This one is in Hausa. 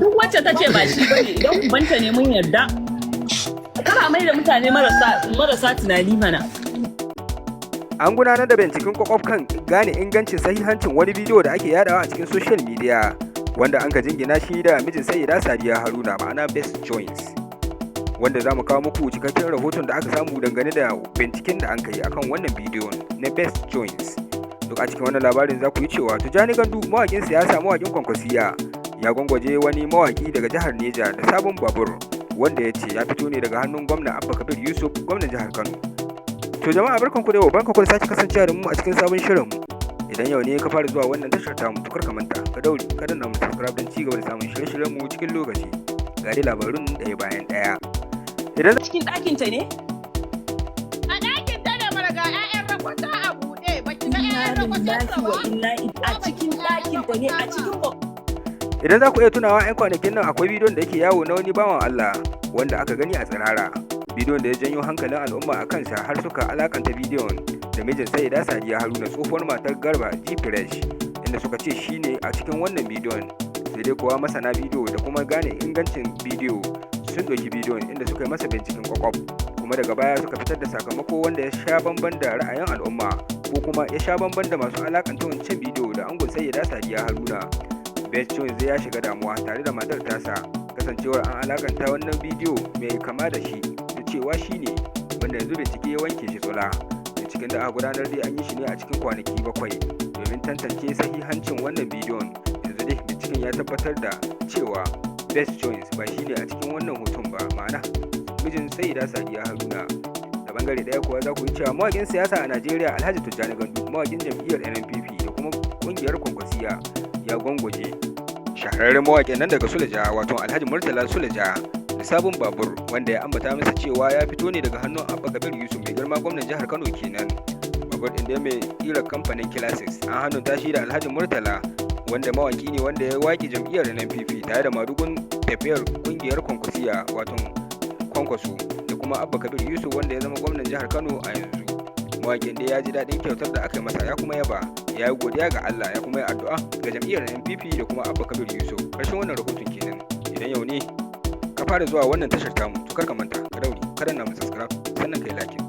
duk wacce ta ce ba shi bane idan ubanta ne mun yarda. Kara mai da mutane marasa tunani mana. An gudanar da binciken kwakwaf kan gane ingancin sahihancin wani bidiyo da ake yadawa a cikin social media wanda an ka jingina shi da mijin Sayyida Sadiya Haruna ma'ana Best Joints. Wanda za mu kawo muku cikakken rahoton da aka samu dangane da binciken da an kai akan wannan bidiyon na Best Joints. Duk a cikin wannan labarin za ku yi cewa Tijjani Gandu mawaƙin siyasa mawaƙin kwankwasiya ya gwangwaje wani mawaƙi daga jihar Neja da sabon babur wanda ya ce ya fito ne daga hannun gwamna Abba Kabir Yusuf gwamnan jihar Kano. To jama'a barkanku da yau, barkanku da sake kasancewa da mu a cikin sabon shirin. Idan yau ne ka fara zuwa wannan tashar tamu to kar ka manta ka daure ka danna mu subscribe don ci gaba da samun shirye-shiryen mu cikin lokaci. Ga dai labarun ɗaya bayan ɗaya. Idan cikin ɗakin ta ne? A ɗakin ta ne mara ga 'ya'yan rakwata a buɗe baki ga 'ya'yan rakwata a cikin ɗakin ta ne a cikin Idan za ku iya tunawa 'yan kwanakin nan akwai bidiyon da yake yawo na wani bawan Allah wanda aka gani a tsirara. Bidiyon da ya janyo hankalin al'umma a kansa har suka alakanta bidiyon da mijin Sayyida Sadiya Haruna tsohuwar matar Garba G-Fresh inda suka ce shi ne a cikin wannan bidiyon. Sai dai kuwa masana bidiyo da kuma gane ingancin bidiyo sun ɗauki bidiyon inda suka yi masa binciken kwakwaf kuma daga baya suka fitar da sakamako wanda ya sha bamban da ra'ayin al'umma ko kuma ya sha bamban da masu alakanta wancan bidiyo da angon Sayyida Sadiya Haruna. Best Jones zai ya shiga damuwa tare da matar tasa kasancewar an alakanta wannan bidiyo mai kama da shi da cewa shi ne wanda yanzu bincike ya wanke shi tsula. Binciken da aka gudanar dai an yi shi ne a cikin kwanaki 7 domin tantance sahihancin wannan bidiyon. Yanzu dai binciken ya tabbatar da cewa Best Jones ba shi ne a cikin wannan hoton ba, ma'ana mijin Sayyida Sadiya Haruna. Da bangare daya kuwa za ku yi cewa mawaƙin siyasa a Najeriya Alhaji Tijjani Gandu mawaƙin jam'iyyar NNPP da kuma ƙungiyar Kwankwasiya ya gwangwaje shahararren mawaƙin nan daga Suleja wato Alhaji Murtala Suleja da sabon babur wanda ya ambata masa cewa ya fito ne daga hannun Abba Kabir Yusuf mai girma gwamnan jihar Kano kenan. Babur ɗin da mai ƙira kamfanin Classics an hannun tashi da Alhaji Murtala wanda mawaƙi ne wanda ya waƙi jam'iyyar NNPP tare da madugun tafiyar ƙungiyar Kwankwasiya wato Kwankwaso da kuma Abba Kabir Yusuf wanda ya zama gwamnan jihar Kano a yanzu. Mawaƙin da ya ji daɗin kyautar da aka yi masa ya kuma yaba ya yi godiya ga Allah ya kuma yi addu'a ga jam'iyyar NPP da kuma Abba Kabir Yusuf. Ƙarshen wannan rahoton kenan. Idan yau ne ka fara zuwa wannan tashar tamu to kar ka manta ka daure ka danna mu subscribe sannan kai like.